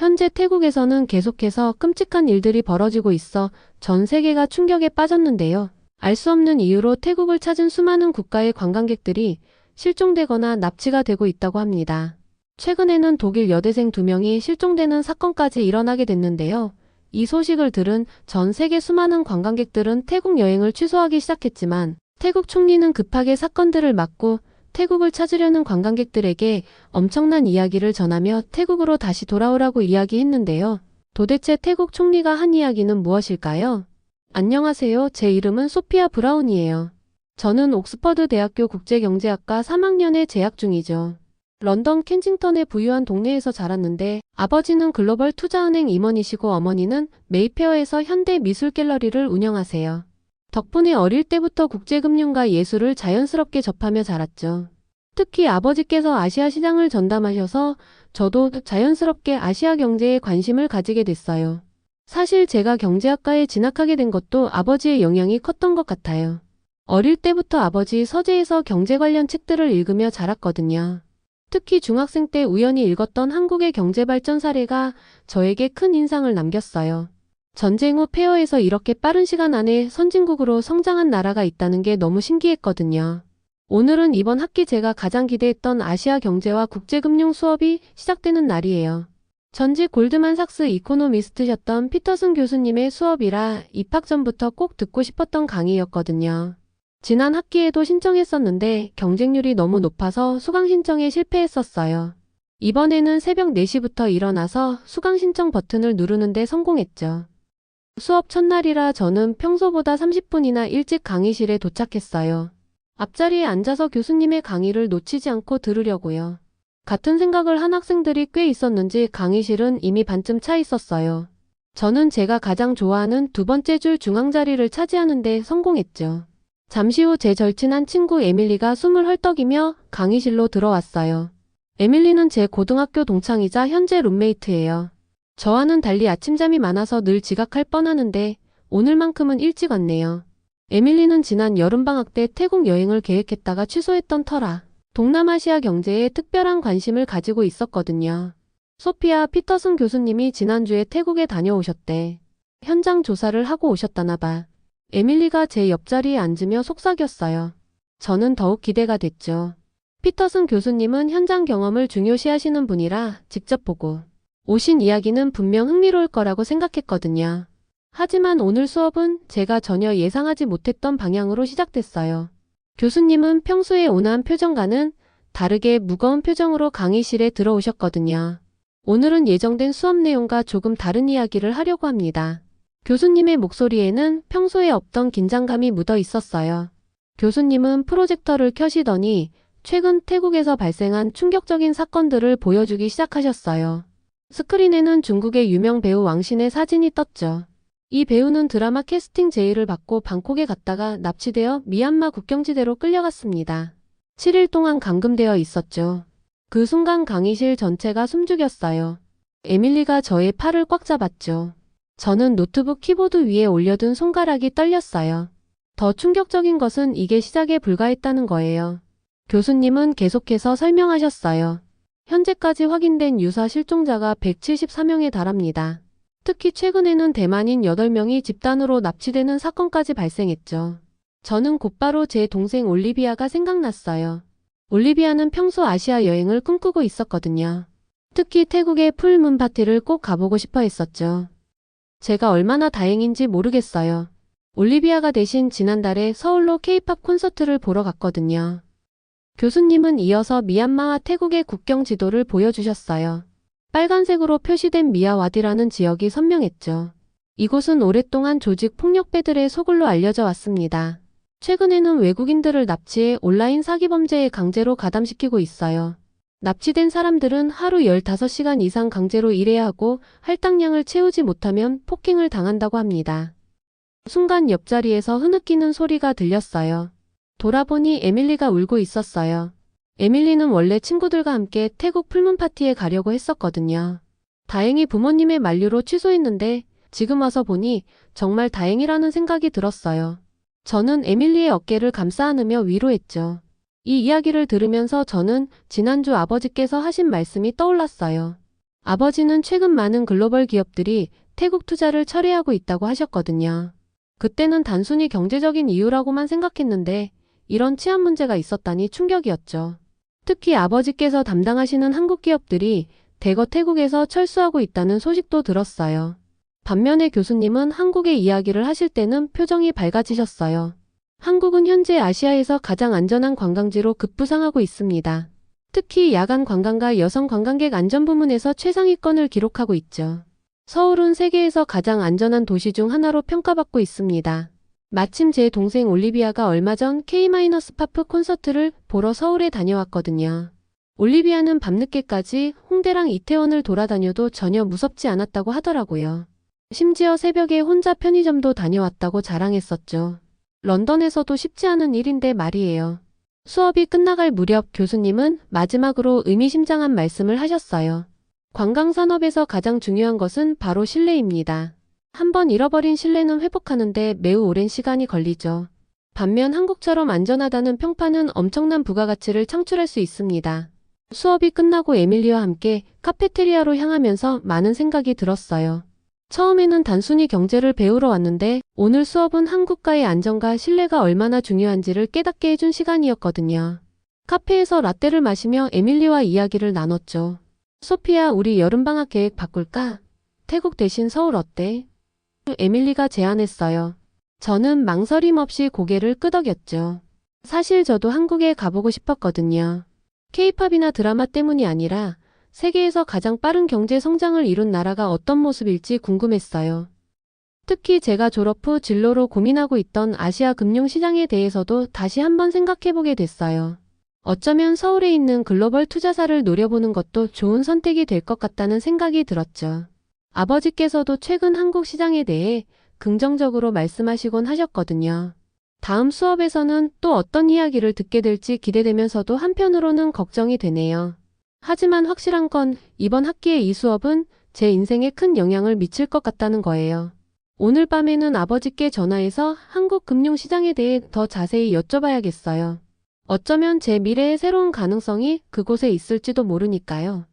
현재 태국에서는 계속해서 끔찍한 일들이 벌어지고 있어 전 세계가 충격에 빠졌는데요. 알 수 없는 이유로 태국을 찾은 수많은 국가의 관광객들이 실종되거나 납치가 되고 있다고 합니다. 최근에는 독일 여대생 2명이 실종되는 사건까지 일어나게 됐는데요. 이 소식을 들은 전 세계 수많은 관광객들은 태국 여행을 취소하기 시작했지만 태국 총리는 급하게 사건들을 막고 태국을 찾으려는 관광객들에게 엄청난 이야기를 전하며 태국으로 다시 돌아오라고 이야기했는데요. 도대체 태국 총리가 한 이야기는 무엇일까요? 안녕하세요. 제 이름은 소피아 브라운이에요. 저는 옥스퍼드 대학교 국제경제학과 3학년에 재학 중이죠. 런던 켄징턴의 부유한 동네에서 자랐는데 아버지는 글로벌 투자은행 임원이시고 어머니는 메이페어에서 현대 미술 갤러리를 운영하세요. 덕분에 어릴 때부터 국제금융과 예술을 자연스럽게 접하며 자랐죠. 특히 아버지께서 아시아 시장을 전담하셔서 저도 자연스럽게 아시아 경제에 관심을 가지게 됐어요. 사실 제가 경제학과에 진학하게 된 것도 아버지의 영향이 컸던 것 같아요. 어릴 때부터 아버지 서재에서 경제 관련 책들을 읽으며 자랐거든요. 특히 중학생 때 우연히 읽었던 한국의 경제 발전 사례가 저에게 큰 인상을 남겼어요. 전쟁 후 폐허에서 이렇게 빠른 시간 안에 선진국으로 성장한 나라가 있다는 게 너무 신기했거든요. 오늘은 이번 학기 제가 가장 기대했던 아시아 경제와 국제금융 수업이 시작되는 날이에요. 전직 골드만삭스 이코노미스트셨던 피터슨 교수님의 수업이라 입학 전부터 꼭 듣고 싶었던 강의였거든요. 지난 학기에도 신청했었는데 경쟁률이 너무 높아서 수강 신청에 실패했었어요. 이번에는 새벽 4시부터 일어나서 수강 신청 버튼을 누르는데 성공했죠. 수업 첫날이라 저는 평소보다 30분이나 일찍 강의실에 도착했어요. 앞자리에 앉아서 교수님의 강의를 놓치지 않고 들으려고요. 같은 생각을 한 학생들이 꽤 있었는지 강의실은 이미 반쯤 차 있었어요. 저는 제가 가장 좋아하는 2번째 줄 중앙 자리를 차지하는 데 성공했죠. 잠시 후 제 절친한 친구 에밀리가 숨을 헐떡이며 강의실로 들어왔어요. 에밀리는 제 고등학교 동창이자 현재 룸메이트예요. 저와는 달리 아침잠이 많아서 늘 지각할 뻔하는데 오늘만큼은 일찍 왔네요. 에밀리는 지난 여름방학 때 태국 여행을 계획했다가 취소했던 터라 동남아시아 경제에 특별한 관심을 가지고 있었거든요. 소피아 피터슨 교수님이 지난주에 태국에 다녀오셨대. 현장 조사를 하고 오셨다나 봐. 에밀리가 제 옆자리에 앉으며 속삭였어요. 저는 더욱 기대가 됐죠. 피터슨 교수님은 현장 경험을 중요시하시는 분이라 직접 보고 오신 이야기는 분명 흥미로울 거라고 생각했거든요. 하지만 오늘 수업은 제가 전혀 예상하지 못했던 방향으로 시작됐어요. 교수님은 평소에 온화한 표정과는 다르게 무거운 표정으로 강의실에 들어오셨거든요. 오늘은 예정된 수업 내용과 조금 다른 이야기를 하려고 합니다. 교수님의 목소리에는 평소에 없던 긴장감이 묻어 있었어요. 교수님은 프로젝터를 켜시더니 최근 태국에서 발생한 충격적인 사건들을 보여주기 시작하셨어요. 스크린에는 중국의 유명 배우 왕신의 사진이 떴죠. 이 배우는 드라마 캐스팅 제의를 받고 방콕에 갔다가 납치되어 미얀마 국경지대로 끌려갔습니다. 7일 동안 감금되어 있었죠. 그 순간 강의실 전체가 숨죽였어요. 에밀리가 저의 팔을 꽉 잡았죠. 저는 노트북 키보드 위에 올려둔 손가락이 떨렸어요. 더 충격적인 것은 이게 시작에 불과했다는 거예요. 교수님은 계속해서 설명하셨어요. 현재까지 확인된 유사 실종자가 174명에 달합니다. 특히 최근에는 대만인 8명이 집단으로 납치되는 사건까지 발생했죠. 저는 곧바로 제 동생 올리비아가 생각났어요. 올리비아는 평소 아시아 여행을 꿈꾸고 있었거든요. 특히 태국의 풀문 파티를 꼭 가보고 싶어 했었죠. 제가 얼마나 다행인지 모르겠어요. 올리비아가 대신 지난달에 서울로 K-팝 콘서트를 보러 갔거든요. 교수님은 이어서 미얀마와 태국의 국경 지도를 보여주셨어요. 빨간색으로 표시된 미야와디라는 지역이 선명했죠. 이곳은 오랫동안 조직 폭력배들의 소굴로 알려져 왔습니다. 최근에는 외국인들을 납치해 온라인 사기 범죄에 강제로 가담시키고 있어요. 납치된 사람들은 하루 15시간 이상 강제로 일해야 하고 할당량을 채우지 못하면 폭행을 당한다고 합니다. 순간 옆자리에서 흐느끼는 소리가 들렸어요. 돌아보니 에밀리가 울고 있었어요. 에밀리는 원래 친구들과 함께 태국 풀문 파티에 가려고 했었거든요. 다행히 부모님의 만류로 취소했는데 지금 와서 보니 정말 다행이라는 생각이 들었어요. 저는 에밀리의 어깨를 감싸 안으며 위로했죠. 이 이야기를 들으면서 저는 지난주 아버지께서 하신 말씀이 떠올랐어요. 아버지는 최근 많은 글로벌 기업들이 태국 투자를 철회하고 있다고 하셨거든요. 그때는 단순히 경제적인 이유라고만 생각했는데 이런 치안 문제가 있었다니 충격이었죠. 특히 아버지께서 담당하시는 한국 기업들이 대거 태국에서 철수하고 있다는 소식도 들었어요. 반면에 교수님은 한국의 이야기를 하실 때는 표정이 밝아지셨어요. 한국은 현재 아시아에서 가장 안전한 관광지로 급부상하고 있습니다. 특히 야간 관광과 여성 관광객 안전 부문에서 최상위권을 기록하고 있죠. 서울은 세계에서 가장 안전한 도시 중 하나로 평가받고 있습니다. 마침 제 동생 올리비아가 얼마 전 K-파프 콘서트를 보러 서울에 다녀왔거든요. 올리비아는 밤늦게까지 홍대랑 이태원을 돌아다녀도 전혀 무섭지 않았다고 하더라고요. 심지어 새벽에 혼자 편의점도 다녀왔다고 자랑했었죠. 런던에서도 쉽지 않은 일인데 말이에요. 수업이 끝나갈 무렵 교수님은 마지막으로 의미심장한 말씀을 하셨어요. 관광산업에서 가장 중요한 것은 바로 신뢰입니다. 한번 잃어버린 신뢰는 회복하는데 매우 오랜 시간이 걸리죠. 반면 한국처럼 안전하다는 평판은 엄청난 부가가치를 창출할 수 있습니다. 수업이 끝나고 에밀리와 함께 카페테리아로 향하면서 많은 생각이 들었어요. 처음에는 단순히 경제를 배우러 왔는데 오늘 수업은 한국과의 안전과 신뢰가 얼마나 중요한지를 깨닫게 해준 시간이었거든요. 카페에서 라떼를 마시며 에밀리와 이야기를 나눴죠. 소피야, 우리 여름방학 계획 바꿀까? 태국 대신 서울 어때? 에밀리가 제안했어요. 저는 망설임 없이 고개를 끄덕였죠. 사실 저도 한국에 가보고 싶었거든요. 케이팝이나 드라마 때문이 아니라 세계에서 가장 빠른 경제 성장을 이룬 나라가 어떤 모습일지 궁금했어요. 특히 제가 졸업 후 진로로 고민하고 있던 아시아 금융시장에 대해서도 다시 한번 생각해보게 됐어요. 어쩌면 서울에 있는 글로벌 투자사를 노려보는 것도 좋은 선택이 될 것 같다는 생각이 들었죠. 아버지께서도 최근 한국 시장에 대해 긍정적으로 말씀하시곤 하셨거든요. 다음 수업에서는 또 어떤 이야기를 듣게 될지 기대되면서도 한편으로는 걱정이 되네요. 하지만 확실한 건 이번 학기의 이 수업은 제 인생에 큰 영향을 미칠 것 같다는 거예요. 오늘 밤에는 아버지께 전화해서 한국 금융시장에 대해 더 자세히 여쭤봐야겠어요. 어쩌면 제 미래의 새로운 가능성이 그곳에 있을지도 모르니까요.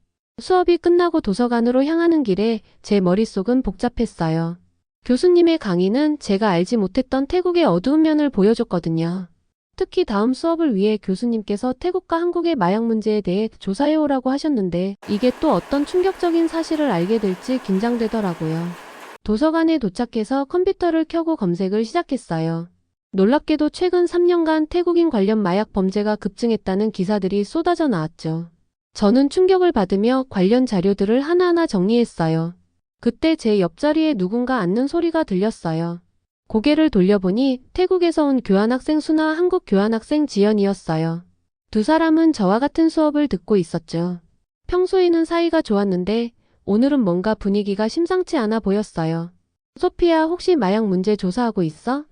수업이 끝나고 도서관으로 향하는 길에 제 머릿속은 복잡했어요. 교수님의 강의는 제가 알지 못했던 태국의 어두운 면을 보여줬거든요. 특히 다음 수업을 위해 교수님께서 태국과 한국의 마약 문제에 대해 조사해오라고 하셨는데 이게 또 어떤 충격적인 사실을 알게 될지 긴장되더라고요. 도서관에 도착해서 컴퓨터를 켜고 검색을 시작했어요. 놀랍게도 최근 3년간 태국인 관련 마약 범죄가 급증했다는 기사들이 쏟아져 나왔죠. 저는 충격을 받으며 관련 자료들을 하나하나 정리했어요. 그때 제 옆자리에 누군가 앉는 소리가 들렸어요. 고개를 돌려보니 태국에서 온 교환학생 수나 한국 교환학생 지연이었어요. 두 사람은 저와 같은 수업을 듣고 있었죠. 평소에는 사이가 좋았는데 오늘은 뭔가 분위기가 심상치 않아 보였어요. 소피야, 혹시 마약 문제 조사하고 있어?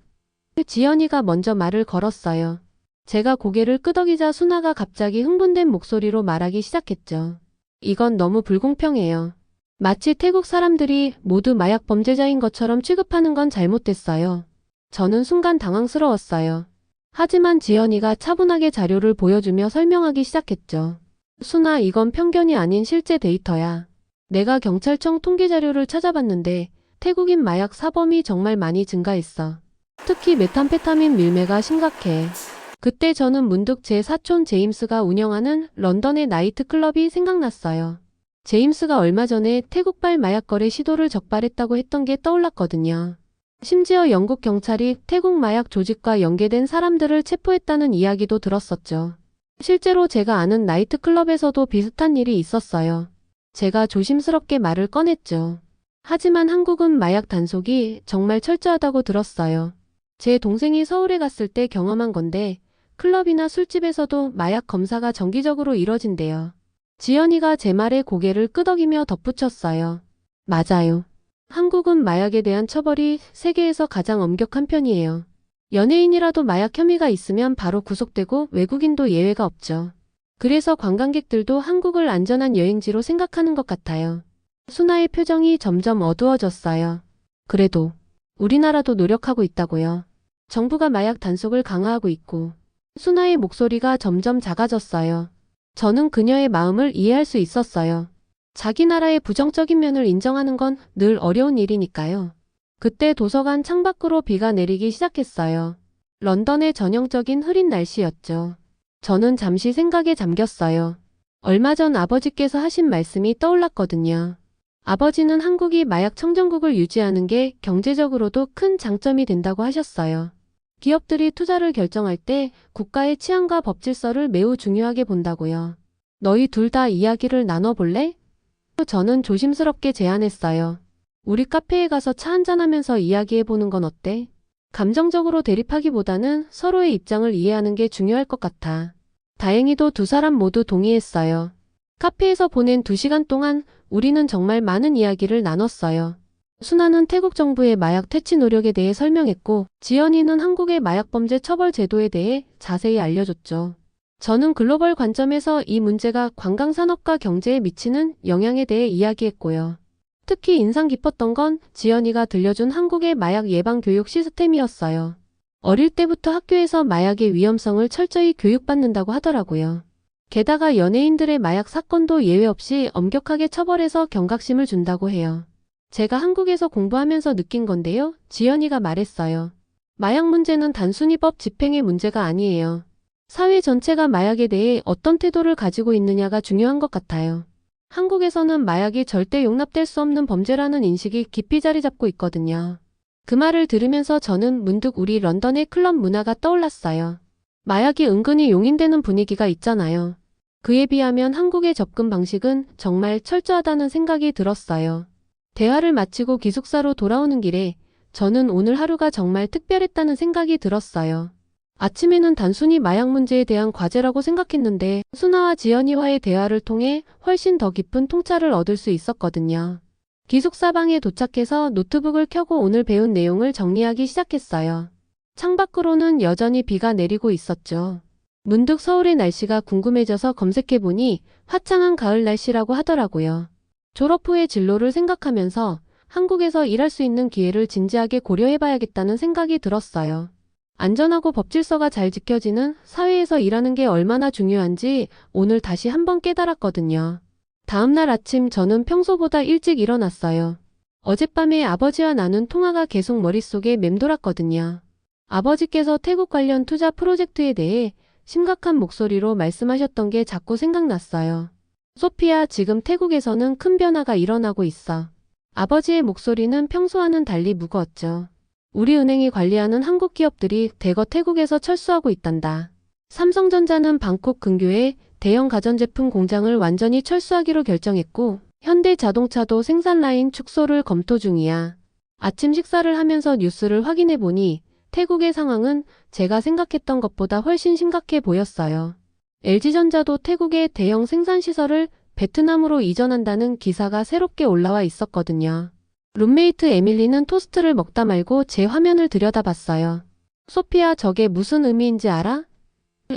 지연이가 먼저 말을 걸었어요. 제가 고개를 끄덕이자 수나가 갑자기 흥분된 목소리로 말하기 시작했죠. 이건 너무 불공평해요. 마치 태국 사람들이 모두 마약 범죄자인 것처럼 취급하는 건 잘못됐어요. 저는 순간 당황스러웠어요. 하지만 지연이가 차분하게 자료를 보여주며 설명하기 시작했죠. 수나, 이건 편견이 아닌 실제 데이터야. 내가 경찰청 통계 자료를 찾아봤는데 태국인 마약 사범이 정말 많이 증가했어. 특히 메탐페타민 밀매가 심각해. 그때 저는 문득 제 사촌 제임스가 운영하는 런던의 나이트클럽이 생각났어요. 제임스가 얼마 전에 태국발 마약 거래 시도를 적발했다고 했던 게 떠올랐거든요. 심지어 영국 경찰이 태국 마약 조직과 연계된 사람들을 체포했다는 이야기도 들었었죠. 실제로 제가 아는 나이트클럽에서도 비슷한 일이 있었어요. 제가 조심스럽게 말을 꺼냈죠. 하지만 한국은 마약 단속이 정말 철저하다고 들었어요. 제 동생이 서울에 갔을 때 경험한 건데 클럽이나 술집에서도 마약 검사가 정기적으로 이뤄진대요. 지연이가 제 말에 고개를 끄덕이며 덧붙였어요. 맞아요. 한국은 마약에 대한 처벌이 세계에서 가장 엄격한 편이에요. 연예인이라도 마약 혐의가 있으면 바로 구속되고 외국인도 예외가 없죠. 그래서 관광객들도 한국을 안전한 여행지로 생각하는 것 같아요. 수나의 표정이 점점 어두워졌어요. 그래도 우리나라도 노력하고 있다고요. 정부가 마약 단속을 강화하고 있고. 수나의 목소리가 점점 작아졌어요. 저는 그녀의 마음을 이해할 수 있었어요. 자기 나라의 부정적인 면을 인정하는 건 늘 어려운 일이니까요. 그때 도서관 창밖으로 비가 내리기 시작했어요. 런던의 전형적인 흐린 날씨였죠. 저는 잠시 생각에 잠겼어요. 얼마 전 아버지께서 하신 말씀이 떠올랐거든요. 아버지는 한국이 마약 청정국을 유지하는 게 경제적으로도 큰 장점이 된다고 하셨어요. 기업들이 투자를 결정할 때 국가의 치안과 법 질서를 매우 중요하게 본다고요. 너희 둘 다 이야기를 나눠볼래? 저는 조심스럽게 제안했어요. 우리 카페에 가서 차 한잔하면서 이야기해보는 건 어때? 감정적으로 대립하기보다는 서로의 입장을 이해하는 게 중요할 것 같아. 다행히도 두 사람 모두 동의했어요. 카페에서 보낸 2시간 동안 우리는 정말 많은 이야기를 나눴어요. 순아는 태국 정부의 마약 퇴치 노력에 대해 설명했고, 지연이는 한국의 마약범죄 처벌 제도에 대해 자세히 알려줬죠. 저는 글로벌 관점에서 이 문제가 관광산업과 경제에 미치는 영향에 대해 이야기했고요. 특히 인상 깊었던 건 지연이가 들려준 한국의 마약 예방 교육 시스템이었어요. 어릴 때부터 학교에서 마약의 위험성을 철저히 교육받는다고 하더라고요. 게다가 연예인들의 마약 사건도 예외 없이 엄격하게 처벌해서 경각심을 준다고 해요. 제가 한국에서 공부하면서 느낀 건데요. 지연이가 말했어요. 마약 문제는 단순히 법 집행의 문제가 아니에요. 사회 전체가 마약에 대해 어떤 태도를 가지고 있느냐가 중요한 것 같아요. 한국에서는 마약이 절대 용납될 수 없는 범죄라는 인식이 깊이 자리 잡고 있거든요. 그 말을 들으면서 저는 문득 우리 런던의 클럽 문화가 떠올랐어요. 마약이 은근히 용인되는 분위기가 있잖아요. 그에 비하면 한국의 접근 방식은 정말 철저하다는 생각이 들었어요. 대화를 마치고 기숙사로 돌아오는 길에 저는 오늘 하루가 정말 특별했다는 생각이 들었어요. 아침에는 단순히 마약 문제에 대한 과제라고 생각했는데 순아와 지연이와의 대화를 통해 훨씬 더 깊은 통찰을 얻을 수 있었거든요. 기숙사 방에 도착해서 노트북을 켜고 오늘 배운 내용을 정리하기 시작했어요. 창밖으로는 여전히 비가 내리고 있었죠. 문득 서울의 날씨가 궁금해져서 검색해보니 화창한 가을 날씨라고 하더라고요. 졸업 후의 진로를 생각하면서 한국에서 일할 수 있는 기회를 진지하게 고려해봐야겠다는 생각이 들었어요. 안전하고 법질서가 잘 지켜지는 사회에서 일하는 게 얼마나 중요한지 오늘 다시 한번 깨달았거든요. 다음날 아침 저는 평소보다 일찍 일어났어요. 어젯밤에 아버지와 나눈 통화가 계속 머릿속에 맴돌았거든요. 아버지께서 태국 관련 투자 프로젝트에 대해 심각한 목소리로 말씀하셨던 게 자꾸 생각났어요. 소피야, 지금 태국에서는 큰 변화가 일어나고 있어. 아버지의 목소리는 평소와는 달리 무거웠죠. 우리 은행이 관리하는 한국 기업들이 대거 태국에서 철수하고 있단다. 삼성전자는 방콕 근교에 대형 가전제품 공장을 완전히 철수하기로 결정했고, 현대자동차도 생산 라인 축소를 검토 중이야. 아침 식사를 하면서 뉴스를 확인해 보니 태국의 상황은 제가 생각했던 것보다 훨씬 심각해 보였어요. LG전자도 태국의 대형 생산시설을 베트남으로 이전한다는 기사가 새롭게 올라와 있었거든요. 룸메이트 에밀리는 토스트를 먹다 말고 제 화면을 들여다봤어요. 소피야, 저게 무슨 의미인지 알아?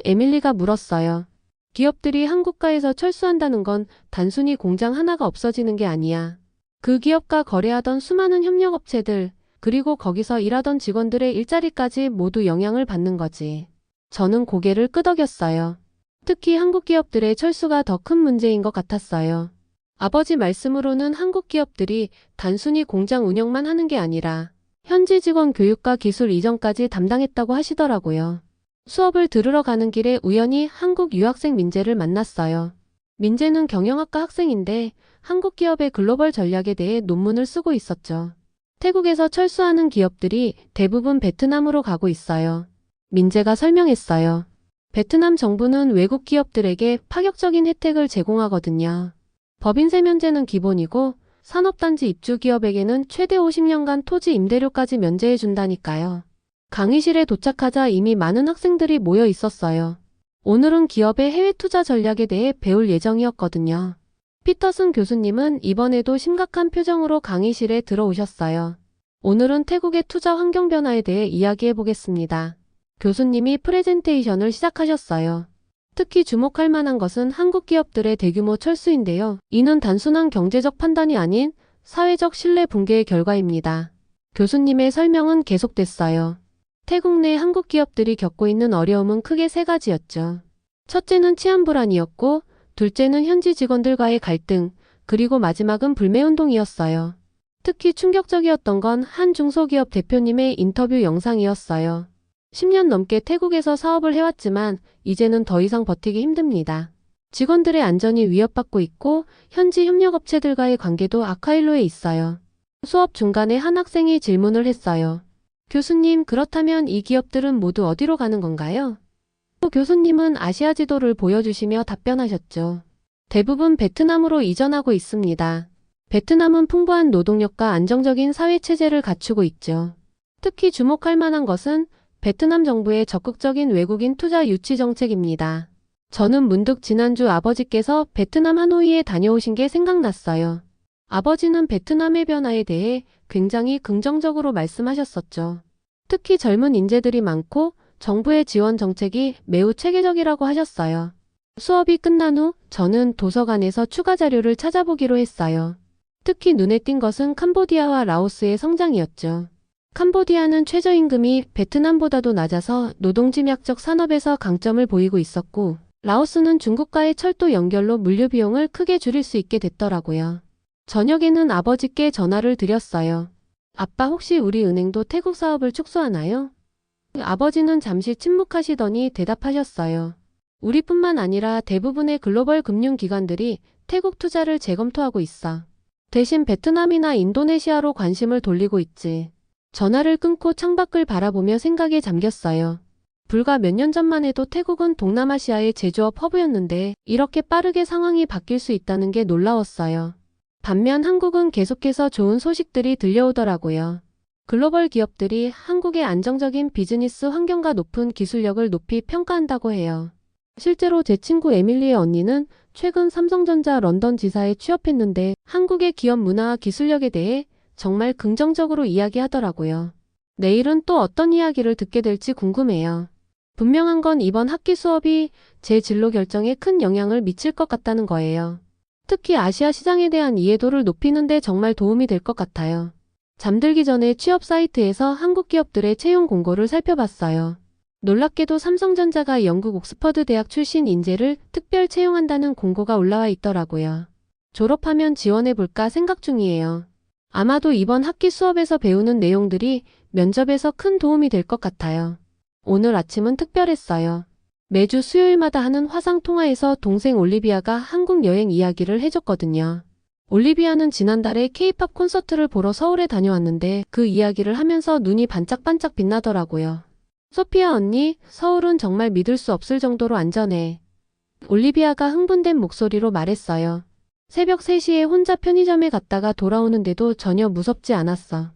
에밀리가 물었어요. 기업들이 한국가에서 철수한다는 건 단순히 공장 하나가 없어지는 게 아니야. 그 기업과 거래하던 수많은 협력업체들, 그리고 거기서 일하던 직원들의 일자리까지 모두 영향을 받는 거지. 저는 고개를 끄덕였어요. 특히 한국 기업들의 철수가 더 큰 문제인 것 같았어요. 아버지 말씀으로는 한국 기업들이 단순히 공장 운영만 하는 게 아니라 현지 직원 교육과 기술 이전까지 담당했다고 하시더라고요. 수업을 들으러 가는 길에 우연히 한국 유학생 민재를 만났어요. 민재는 경영학과 학생인데 한국 기업의 글로벌 전략에 대해 논문을 쓰고 있었죠. 태국에서 철수하는 기업들이 대부분 베트남으로 가고 있어요. 민재가 설명했어요. 베트남 정부는 외국 기업들에게 파격적인 혜택을 제공하거든요. 법인세 면제는 기본이고 산업단지 입주 기업에게는 최대 50년간 토지 임대료까지 면제해준다니까요. 강의실에 도착하자 이미 많은 학생들이 모여 있었어요. 오늘은 기업의 해외 투자 전략에 대해 배울 예정이었거든요. 피터슨 교수님은 이번에도 심각한 표정으로 강의실에 들어오셨어요. 오늘은 태국의 투자 환경 변화에 대해 이야기해 보겠습니다. 교수님이 프레젠테이션을 시작하셨어요. 특히 주목할 만한 것은 한국 기업들의 대규모 철수인데요. 이는 단순한 경제적 판단이 아닌 사회적 신뢰 붕괴의 결과입니다. 교수님의 설명은 계속됐어요. 태국 내 한국 기업들이 겪고 있는 어려움은 크게 3가지였죠. 첫째는 치안 불안이었고, 둘째는 현지 직원들과의 갈등, 그리고 마지막은 불매운동이었어요. 특히 충격적이었던 건 한 중소기업 대표님의 인터뷰 영상이었어요. 10년 넘게 태국에서 사업을 해왔지만 이제는 더 이상 버티기 힘듭니다. 직원들의 안전이 위협받고 있고 현지 협력업체들과의 관계도 악화일로에 있어요. 수업 중간에 한 학생이 질문을 했어요. 교수님, 그렇다면 이 기업들은 모두 어디로 가는 건가요? 교수님은 아시아 지도를 보여주시며 답변하셨죠. 대부분 베트남으로 이전하고 있습니다. 베트남은 풍부한 노동력과 안정적인 사회체제를 갖추고 있죠. 특히 주목할 만한 것은 베트남 정부의 적극적인 외국인 투자 유치 정책입니다. 저는 문득 지난주 아버지께서 베트남 하노이에 다녀오신 게 생각났어요. 아버지는 베트남의 변화에 대해 굉장히 긍정적으로 말씀하셨었죠. 특히 젊은 인재들이 많고 정부의 지원 정책이 매우 체계적이라고 하셨어요. 수업이 끝난 후 저는 도서관에서 추가 자료를 찾아보기로 했어요. 특히 눈에 띈 것은 캄보디아와 라오스의 성장이었죠. 캄보디아는 최저임금이 베트남보다도 낮아서 노동집약적 산업에서 강점을 보이고 있었고, 라오스는 중국과의 철도 연결로 물류 비용을 크게 줄일 수 있게 됐더라고요. 저녁에는 아버지께 전화를 드렸어요. 아빠, 혹시 우리 은행도 태국 사업을 축소하나요? 아버지는 잠시 침묵하시더니 대답하셨어요. 우리뿐만 아니라 대부분의 글로벌 금융기관들이 태국 투자를 재검토하고 있어. 대신 베트남이나 인도네시아로 관심을 돌리고 있지. 전화를 끊고 창밖을 바라보며 생각에 잠겼어요. 불과 몇 년 전만 해도 태국은 동남아시아의 제조업 허브였는데 이렇게 빠르게 상황이 바뀔 수 있다는 게 놀라웠어요. 반면 한국은 계속해서 좋은 소식들이 들려오더라고요. 글로벌 기업들이 한국의 안정적인 비즈니스 환경과 높은 기술력을 높이 평가한다고 해요. 실제로 제 친구 에밀리의 언니는 최근 삼성전자 런던 지사에 취업했는데 한국의 기업 문화와 기술력에 대해 정말 긍정적으로 이야기하더라고요. 내일은 또 어떤 이야기를 듣게 될지 궁금해요. 분명한 건 이번 학기 수업이 제 진로 결정에 큰 영향을 미칠 것 같다는 거예요. 특히 아시아 시장에 대한 이해도를 높이는 데 정말 도움이 될 것 같아요. 잠들기 전에 취업 사이트에서 한국 기업들의 채용 공고를 살펴봤어요. 놀랍게도 삼성전자가 영국 옥스퍼드 대학 출신 인재를 특별 채용한다는 공고가 올라와 있더라고요. 졸업하면 지원해볼까 생각 중이에요. 아마도 이번 학기 수업에서 배우는 내용들이 면접에서 큰 도움이 될 것 같아요. 오늘 아침은 특별했어요. 매주 수요일마다 하는 화상 통화에서 동생 올리비아가 한국 여행 이야기를 해줬거든요. 올리비아는 지난달에 K-팝 콘서트를 보러 서울에 다녀왔는데 그 이야기를 하면서 눈이 반짝반짝 빛나더라고요. 소피아 언니, 서울은 정말 믿을 수 없을 정도로 안전해. 올리비아가 흥분된 목소리로 말했어요. 새벽 3시에 혼자 편의점에 갔다가 돌아오는데도 전혀 무섭지 않았어.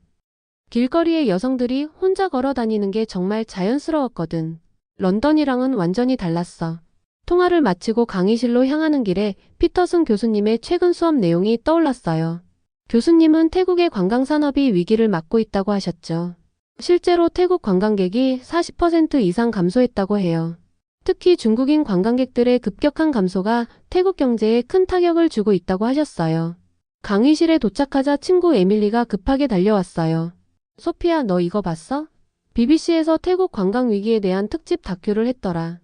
길거리에 여성들이 혼자 걸어 다니는 게 정말 자연스러웠거든. 런던이랑은 완전히 달랐어. 통화를 마치고 강의실로 향하는 길에 피터슨 교수님의 최근 수업 내용이 떠올랐어요. 교수님은 태국의 관광산업이 위기를 맞고 있다고 하셨죠. 실제로 태국 관광객이 40% 이상 감소했다고 해요. 특히 중국인 관광객들의 급격한 감소가 태국 경제에 큰 타격을 주고 있다고 하셨어요. 강의실에 도착하자 친구 에밀리가 급하게 달려왔어요. 소피아, 너 이거 봤어? BBC에서 태국 관광 위기에 대한 특집 다큐를 했더라.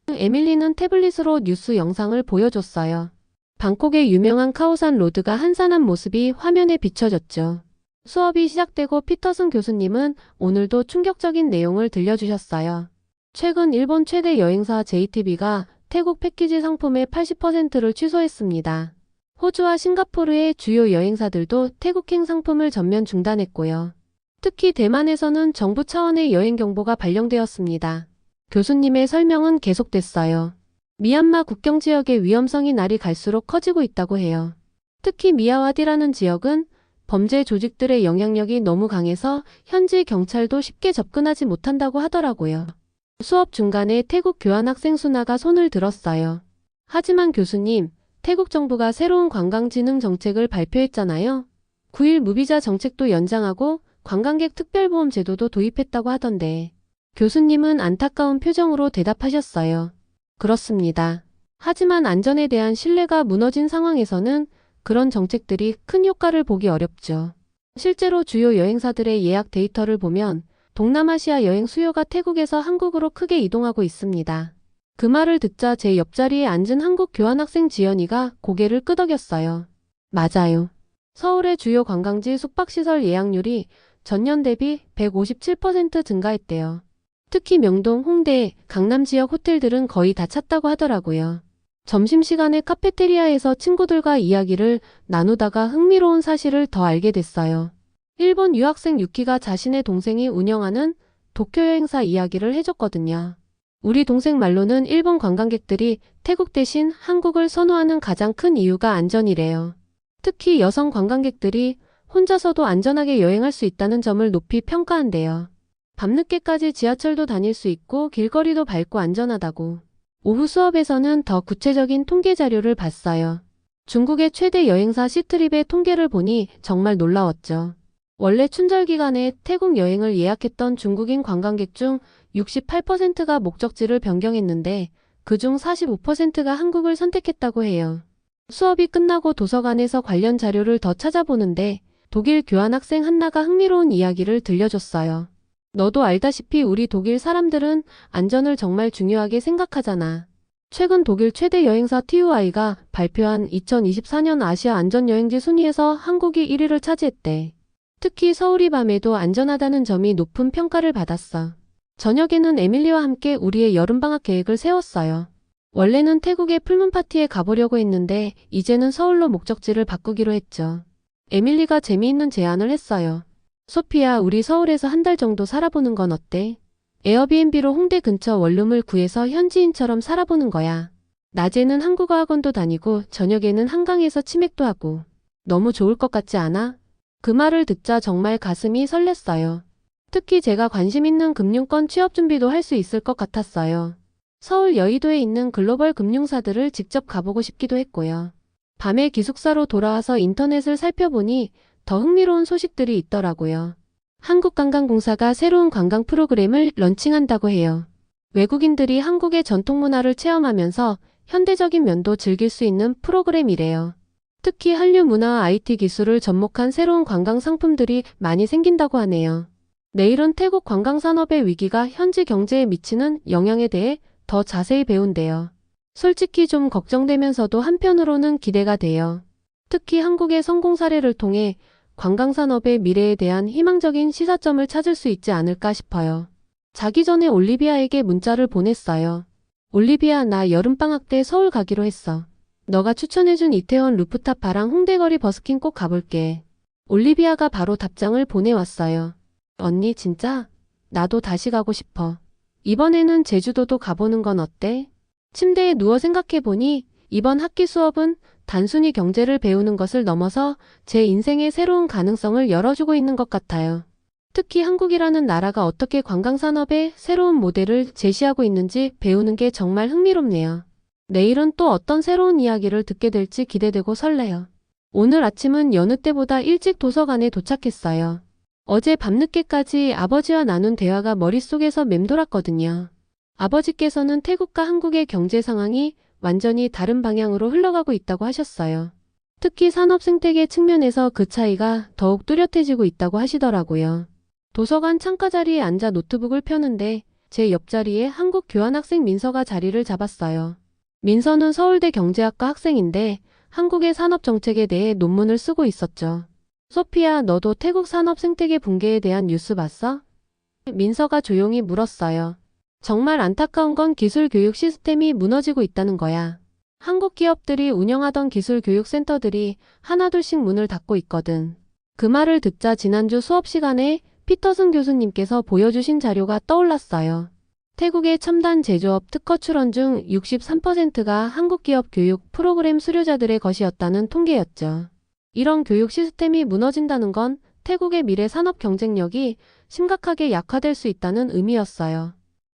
에밀리는 태블릿으로 뉴스 영상을 보여줬어요. 방콕의 유명한 카오산 로드가 한산한 모습이 화면에 비춰졌죠. 수업이 시작되고 피터슨 교수님은 오늘도 충격적인 내용을 들려주셨어요. 최근 일본 최대 여행사 JTB가 태국 패키지 상품의 80%를 취소했습니다. 호주와 싱가포르의 주요 여행사들도 태국행 상품을 전면 중단했고요. 특히 대만에서는 정부 차원의 여행 경보가 발령되었습니다. 교수님의 설명은 계속됐어요. 미얀마 국경 지역의 위험성이 날이 갈수록 커지고 있다고 해요. 특히 미야와디라는 지역은 범죄 조직들의 영향력이 너무 강해서 현지 경찰도 쉽게 접근하지 못한다고 하더라고요. 수업 중간에 태국 교환학생 수나가 손을 들었어요. 하지만 교수님, 태국 정부가 새로운 관광진흥 정책을 발표했잖아요. 9일 무비자 정책도 연장하고 관광객 특별보험 제도도 도입했다고 하던데. 교수님은 안타까운 표정으로 대답하셨어요. 그렇습니다. 하지만 안전에 대한 신뢰가 무너진 상황에서는 그런 정책들이 큰 효과를 보기 어렵죠. 실제로 주요 여행사들의 예약 데이터를 보면 동남아시아 여행 수요가 태국에서 한국으로 크게 이동하고 있습니다. 그 말을 듣자 제 옆자리에 앉은 한국 교환학생 지연이가 고개를 끄덕였어요. 맞아요. 서울의 주요 관광지 숙박시설 예약률이 전년 대비 157% 증가했대요. 특히 명동, 홍대, 강남 지역 호텔들은 거의 다 찼다고 하더라고요. 점심시간에 카페테리아에서 친구들과 이야기를 나누다가 흥미로운 사실을 더 알게 됐어요. 일본 유학생 유키가 자신의 동생이 운영하는 도쿄 여행사 이야기를 해줬거든요. 우리 동생 말로는 일본 관광객들이 태국 대신 한국을 선호하는 가장 큰 이유가 안전이래요. 특히 여성 관광객들이 혼자서도 안전하게 여행할 수 있다는 점을 높이 평가한대요. 밤늦게까지 지하철도 다닐 수 있고 길거리도 밝고 안전하다고. 오후 수업에서는 더 구체적인 통계 자료를 봤어요. 중국의 최대 여행사 시트립의 통계를 보니 정말 놀라웠죠. 원래 춘절 기간에 태국 여행을 예약했던 중국인 관광객 중 68%가 목적지를 변경했는데 그중 45%가 한국을 선택했다고 해요. 수업이 끝나고 도서관에서 관련 자료를 더 찾아보는데 독일 교환학생 한나가 흥미로운 이야기를 들려줬어요. 너도 알다시피 우리 독일 사람들은 안전을 정말 중요하게 생각하잖아. 최근 독일 최대 여행사 TUI가 발표한 2024년 아시아 안전여행지 순위에서 한국이 1위를 차지했대. 특히 서울이 밤에도 안전하다는 점이 높은 평가를 받았어. 저녁에는 에밀리와 함께 우리의 여름방학 계획을 세웠어요. 원래는 태국의 풀문 파티에 가보려고 했는데 이제는 서울로 목적지를 바꾸기로 했죠. 에밀리가 재미있는 제안을 했어요. 소피야, 우리 서울에서 한 달 정도 살아보는 건 어때? 에어비앤비로 홍대 근처 원룸을 구해서 현지인처럼 살아보는 거야. 낮에는 한국어 학원도 다니고 저녁에는 한강에서 치맥도 하고. 너무 좋을 것 같지 않아? 그 말을 듣자 정말 가슴이 설렜어요. 특히 제가 관심 있는 금융권 취업 준비도 할 수 있을 것 같았어요. 서울 여의도에 있는 글로벌 금융사들을 직접 가보고 싶기도 했고요. 밤에 기숙사로 돌아와서 인터넷을 살펴보니 더 흥미로운 소식들이 있더라고요. 한국관광공사가 새로운 관광 프로그램을 런칭한다고 해요. 외국인들이 한국의 전통문화를 체험하면서 현대적인 면도 즐길 수 있는 프로그램이래요. 특히 한류 문화와 IT 기술을 접목한 새로운 관광 상품들이 많이 생긴다고 하네요. 내일은 태국 관광산업의 위기가 현지 경제에 미치는 영향에 대해 더 자세히 배운대요. 솔직히 좀 걱정되면서도 한편으로는 기대가 돼요. 특히 한국의 성공 사례를 통해 관광산업의 미래에 대한 희망적인 시사점을 찾을 수 있지 않을까 싶어요. 자기 전에 올리비아에게 문자를 보냈어요. 올리비아, 나 여름방학 때 서울 가기로 했어. 너가 추천해준 이태원 루프탑 바랑 홍대거리 버스킹 꼭 가볼게. 올리비아가 바로 답장을 보내왔어요. 언니 진짜? 나도 다시 가고 싶어. 이번에는 제주도도 가보는 건 어때? 침대에 누워 생각해보니 이번 학기 수업은 단순히 경제를 배우는 것을 넘어서 제 인생의 새로운 가능성을 열어주고 있는 것 같아요. 특히 한국이라는 나라가 어떻게 관광산업의 새로운 모델을 제시하고 있는지 배우는 게 정말 흥미롭네요. 내일은 또 어떤 새로운 이야기를 듣게 될지 기대되고 설레요. 오늘 아침은 여느 때보다 일찍 도서관에 도착했어요. 어제 밤늦게까지 아버지와 나눈 대화가 머릿속에서 맴돌았거든요. 아버지께서는 태국과 한국의 경제 상황이 완전히 다른 방향으로 흘러가고 있다고 하셨어요. 특히 산업 생태계 측면에서 그 차이가 더욱 뚜렷해지고 있다고 하시더라고요. 도서관 창가 자리에 앉아 노트북을 펴는데 제 옆자리에 한국 교환학생 민서가 자리를 잡았어요. 민서는 서울대 경제학과 학생인데 한국의 산업 정책에 대해 논문을 쓰고 있었죠. 소피야, 너도 태국 산업 생태계 붕괴에 대한 뉴스 봤어? 민서가 조용히 물었어요. 정말 안타까운 건 기술 교육 시스템이 무너지고 있다는 거야. 한국 기업들이 운영하던 기술 교육 센터들이 하나둘씩 문을 닫고 있거든. 그 말을 듣자 지난주 수업 시간에 피터슨 교수님께서 보여주신 자료가 떠올랐어요. 태국의 첨단 제조업 특허 출원 중 63%가 한국 기업 교육 프로그램 수료자들의 것이었다는 통계였죠. 이런 교육 시스템이 무너진다는 건 태국의 미래 산업 경쟁력이 심각하게 약화될 수 있다는 의미였어요.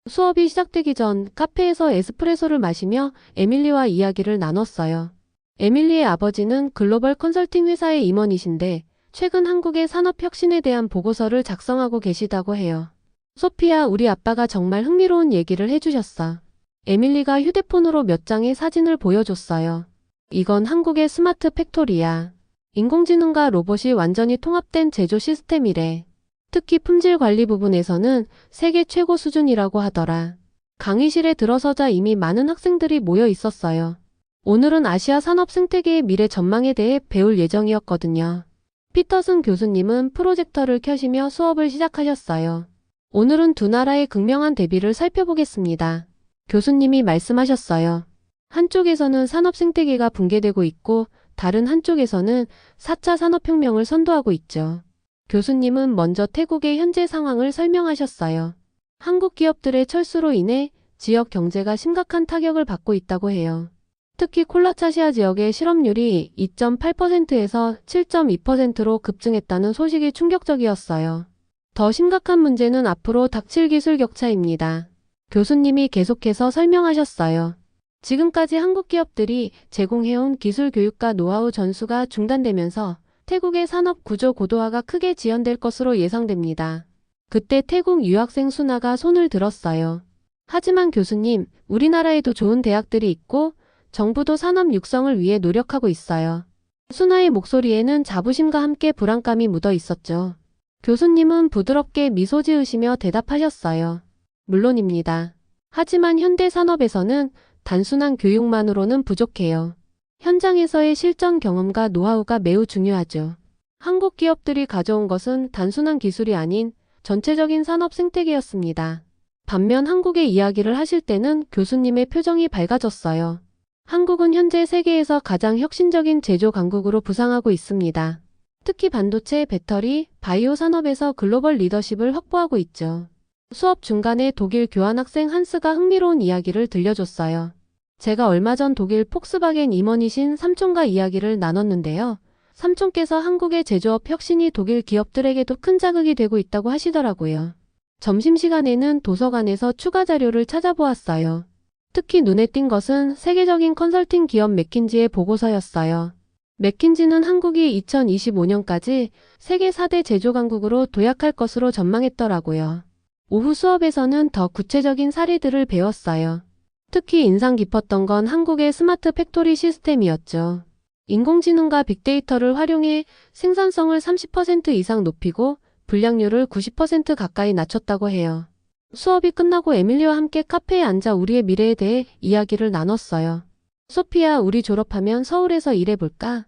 수업이 시작되기 전 카페에서 에스프레소를 마시며 에밀리와 이야기를 나눴어요. 에밀리의 아버지는 글로벌 컨설팅 회사의 임원이신데 최근 한국의 산업 혁신에 대한 보고서를 작성하고 계시다고 해요. 소피야, 우리 아빠가 정말 흥미로운 얘기를 해주셨어. 에밀리가 휴대폰으로 몇 장의 사진을 보여줬어요. 이건 한국의 스마트 팩토리야. 인공지능과 로봇이 완전히 통합된 제조 시스템이래. 특히 품질 관리 부분에서는 세계 최고 수준이라고 하더라. 강의실에 들어서자 이미 많은 학생들이 모여 있었어요. 오늘은 아시아 산업 생태계의 미래 전망에 대해 배울 예정이었거든요. 피터슨 교수님은 프로젝터를 켜시며 수업을 시작하셨어요. 오늘은 두 나라의 극명한 대비를 살펴보겠습니다. 교수님이 말씀하셨어요. 한쪽에서는 산업 생태계가 붕괴되고 있고 다른 한쪽에서는 4차 산업혁명을 선도하고 있죠. 교수님은 먼저 태국의 현재 상황을 설명하셨어요. 한국 기업들의 철수로 인해 지역 경제가 심각한 타격을 받고 있다고 해요. 특히 콜라차시아 지역의 실업률이 2.8%에서 7.2%로 급증했다는 소식이 충격적이었어요. 더 심각한 문제는 앞으로 닥칠 기술 격차입니다. 교수님이 계속해서 설명하셨어요. 지금까지 한국 기업들이 제공해온 기술 교육과 노하우 전수가 중단되면서 태국의 산업 구조 고도화가 크게 지연될 것으로 예상됩니다. 그때 태국 유학생 순화가 손을 들었어요. 하지만 교수님, 우리나라에도 좋은 대학들이 있고 정부도 산업 육성을 위해 노력하고 있어요. 순화의 목소리에는 자부심과 함께 불안감이 묻어 있었죠. 교수님은 부드럽게 미소 지으시며 대답하셨어요. 물론입니다. 하지만 현대 산업에서는 단순한 교육만으로는 부족해요. 현장에서의 실전 경험과 노하우가 매우 중요하죠. 한국 기업들이 가져온 것은 단순한 기술이 아닌 전체적인 산업 생태계였습니다. 반면 한국의 이야기를 하실 때는 교수님의 표정이 밝아졌어요. 한국은 현재 세계에서 가장 혁신적인 제조 강국으로 부상하고 있습니다. 특히 반도체, 배터리, 바이오 산업에서 글로벌 리더십을 확보하고 있죠. 수업 중간에 독일 교환학생 한스가 흥미로운 이야기를 들려줬어요. 제가 얼마 전 독일 폭스바겐 임원이신 삼촌과 이야기를 나눴는데요. 삼촌께서 한국의 제조업 혁신이 독일 기업들에게도 큰 자극이 되고 있다고 하시더라고요. 점심시간에는 도서관에서 추가 자료를 찾아보았어요. 특히 눈에 띈 것은 세계적인 컨설팅 기업 맥킨지의 보고서였어요. 맥킨지는 한국이 2025년까지 세계 4대 제조 강국으로 도약할 것으로 전망했더라고요. 오후 수업에서는 더 구체적인 사례들을 배웠어요. 특히 인상 깊었던 건 한국의 스마트 팩토리 시스템이었죠. 인공지능과 빅데이터를 활용해 생산성을 30% 이상 높이고 불량률을 90% 가까이 낮췄다고 해요. 수업이 끝나고 에밀리와 함께 카페에 앉아 우리의 미래에 대해 이야기를 나눴어요. 소피야, 우리 졸업하면 서울에서 일해볼까?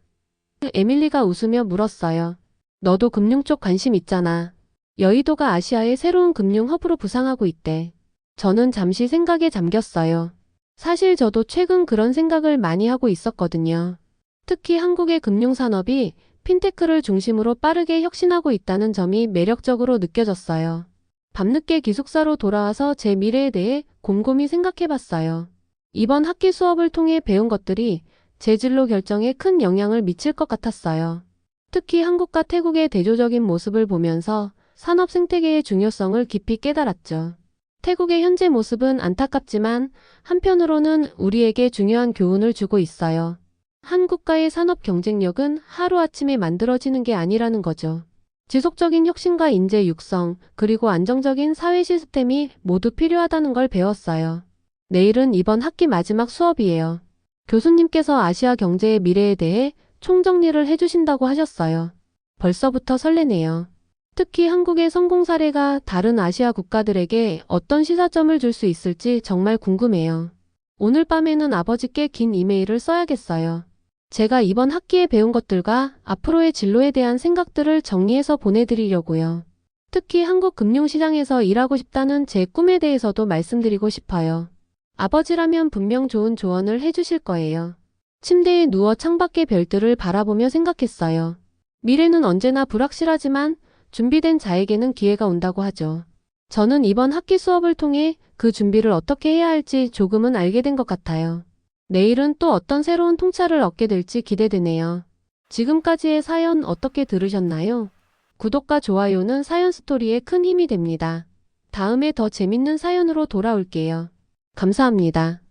에밀리가 웃으며 물었어요. 너도 금융 쪽 관심 있잖아. 여의도가 아시아의 새로운 금융 허브로 부상하고 있대. 저는 잠시 생각에 잠겼어요. 사실 저도 최근 그런 생각을 많이 하고 있었거든요. 특히 한국의 금융산업이 핀테크를 중심으로 빠르게 혁신하고 있다는 점이 매력적으로 느껴졌어요. 밤늦게 기숙사로 돌아와서 제 미래에 대해 곰곰이 생각해봤어요. 이번 학기 수업을 통해 배운 것들이 제 진로 결정에 큰 영향을 미칠 것 같았어요. 특히 한국과 태국의 대조적인 모습을 보면서 산업 생태계의 중요성을 깊이 깨달았죠. 태국의 현재 모습은 안타깝지만 한편으로는 우리에게 중요한 교훈을 주고 있어요. 한국과의 산업 경쟁력은 하루아침에 만들어지는 게 아니라는 거죠. 지속적인 혁신과 인재 육성, 그리고 안정적인 사회 시스템이 모두 필요하다는 걸 배웠어요. 내일은 이번 학기 마지막 수업이에요. 교수님께서 아시아 경제의 미래에 대해 총정리를 해주신다고 하셨어요. 벌써부터 설레네요. 특히 한국의 성공 사례가 다른 아시아 국가들에게 어떤 시사점을 줄 수 있을지 정말 궁금해요. 오늘 밤에는 아버지께 긴 이메일을 써야겠어요. 제가 이번 학기에 배운 것들과 앞으로의 진로에 대한 생각들을 정리해서 보내드리려고요. 특히 한국 금융시장에서 일하고 싶다는 제 꿈에 대해서도 말씀드리고 싶어요. 아버지라면 분명 좋은 조언을 해주실 거예요. 침대에 누워 창밖의 별들을 바라보며 생각했어요. 미래는 언제나 불확실하지만 준비된 자에게는 기회가 온다고 하죠. 저는 이번 학기 수업을 통해 그 준비를 어떻게 해야 할지 조금은 알게 된 것 같아요. 내일은 또 어떤 새로운 통찰을 얻게 될지 기대되네요. 지금까지의 사연 어떻게 들으셨나요? 구독과 좋아요는 사연 스토리에 큰 힘이 됩니다. 다음에 더 재밌는 사연으로 돌아올게요. 감사합니다.